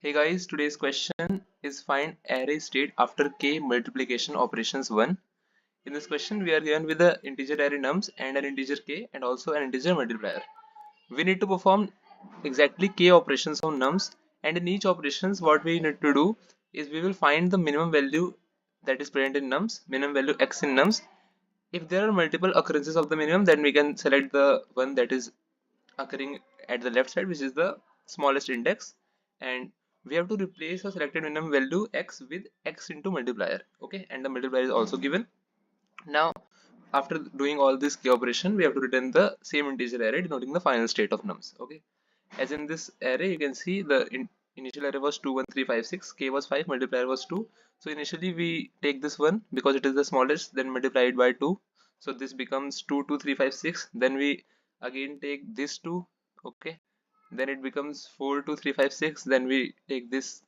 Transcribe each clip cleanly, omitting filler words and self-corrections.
Hey guys, today's question is find array state after k multiplication operations 1. In this question, we are given with the integer array nums and an integer k and also an integer multiplier. We need to perform exactly k operations on nums, and in each operations what we need to do is we will find the minimum value that is present in nums, minimum value x in nums. If there are multiple occurrences of the minimum, then we can select the one that is occurring at the left side, which is the smallest index, and we have to replace a selected minimum value x with x into multiplier. Okay, and the multiplier is also given. Now after doing all this key operation, we have to return the same integer array denoting the final state of nums. Okay, as in this array you can see the initial array was 2 1 3 5 6, k was 5, multiplier was 2. So initially we take this one because it is the smallest, then multiply it by 2, so this becomes 2 2 3 5 6. Then we again take this 2. Okay, then it becomes 4 2 3 5 6. Then we take this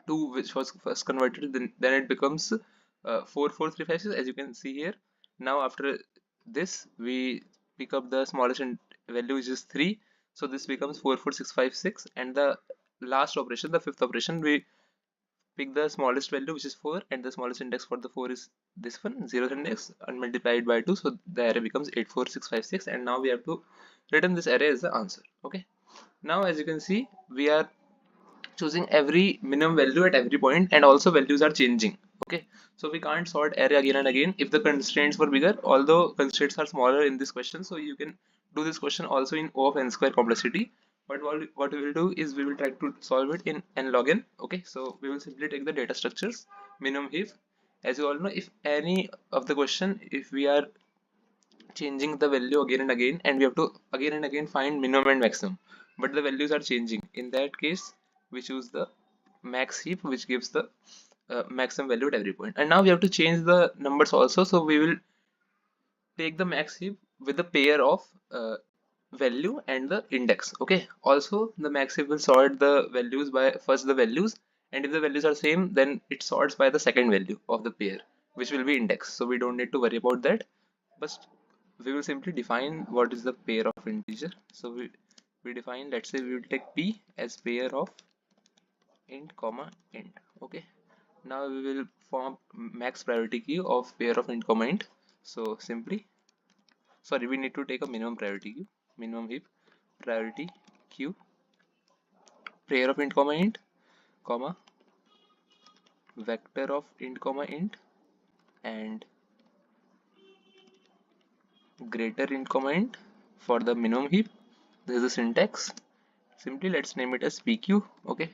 2 which was first converted, then it becomes 4 4 3 5 6, as you can see here. Now after this we pick up the smallest value, which is 3, so this becomes 4 4 6 5 6, and the last operation, the fifth operation, we pick the smallest value, which is 4, and the smallest index for the 4 is this one, 0th index, and multiply it by 2, so the array becomes 8 4 6 5 6, and now we have to return this array as the answer. Okay, now as you can see, we are choosing every minimum value at every point, and also values are changing. Okay, so we can't sort array again and again if the constraints were bigger, although constraints are smaller in this question, so you can do this question also in O of n square complexity. But what we will do is we will try to solve it in n log n. Okay, so we will simply take the data structures minimum heap. As you all know, if any of the question, if we are changing the value again and again, and we have to again and again find minimum and maximum, but the values are changing, in that case we choose the max heap, which gives the maximum value at every point. And now we have to change the numbers also, so we will take the max heap with the pair of value and the index. Okay, also the max heap will sort the values by first the values, and if the values are same, then it sorts by the second value of the pair, which will be index, so we don't need to worry about that. But we will simply define what is the pair of integer. So we define, let's say we will take p as pair of int comma int. Okay, now we will form max priority queue of pair of int comma int. So simply, sorry, we need to take a minimum priority queue, minimum heap priority queue pair of int comma int comma vector of int comma int and greater int comma int for the minimum heap. This is the syntax. Simply let's name it as pq. Okay,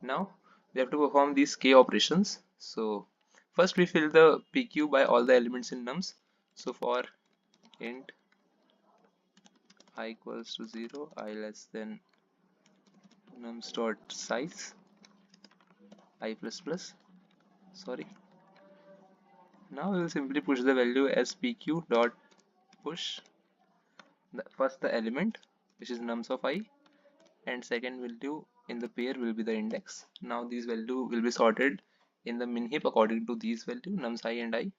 now we have to perform these k operations. So first we fill the pq by all the elements in nums. So for int I equals to 0, I less than nums dot size I plus plus, sorry. Now we will simply push the value as pq dot push first the element, which is nums of I, and second value in the pair will be the index. Now these value will be sorted in the min heap according to these value nums I and I.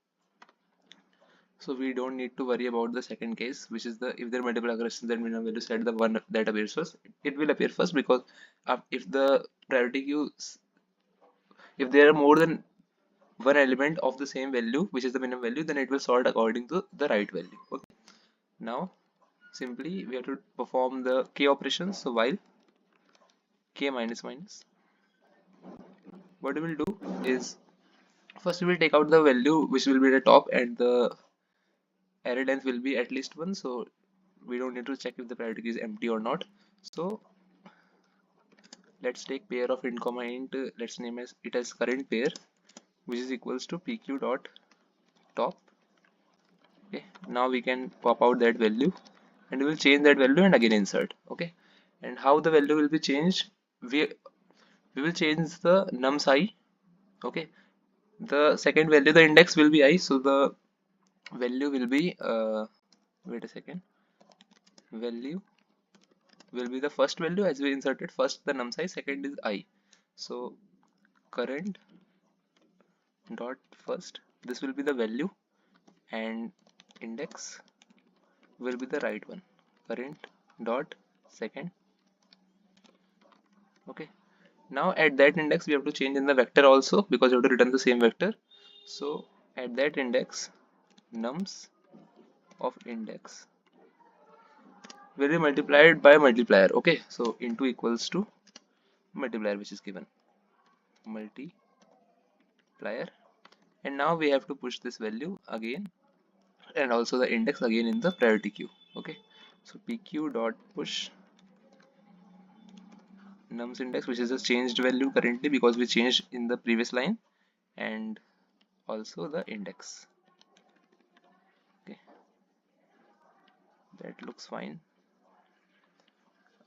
So we don't need to worry about the second case, which is the if there are multiple occurrences, then minimum value set the one that appears first. It will appear first because if the priority queue, if there are more than one element of the same value, which is the minimum value, then it will sort according to the right value. Okay. Now simply we have to perform the k operations. So while k minus minus, what we will do is first we will take out the value which will be the top, and the array length will be at least 1, so we don't need to check if the priority key is empty or not. So let's take pair of int comma int, let's name it as current pair, which is equals to pq dot top. Okay, now we can pop out that value and we will change that value and again insert. Okay, and how the value will be changed, we will change the nums I. Okay, the second value, the index will be I, so the value will be wait a second, value will be the first value as we inserted first the num size, second is I. So current dot first, this will be the value, and index will be the right one, current dot second. Okay, Now at that index we have to change in the vector also, because we have to return the same vector. So at that index, nums of index will be multiplied by multiplier. Okay, so into equals to multiplier, which is given multiplier, and now we have to push this value again and also the index again in the priority queue. Okay, so pq dot push nums index, which is a changed value currently because we changed in the previous line, and also the index. Okay, that looks fine.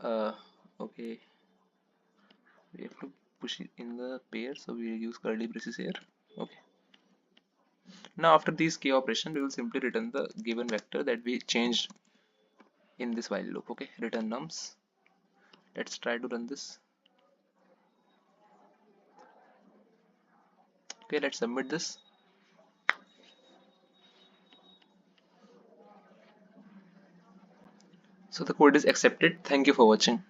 Okay, we have to push it in the pair, so we use curly braces here. Okay, now after these k operation we will simply return the given vector that we changed in this while loop. Okay, return nums. Let's try to run this. Okay, let's submit this. So the code is accepted. Thank you for watching.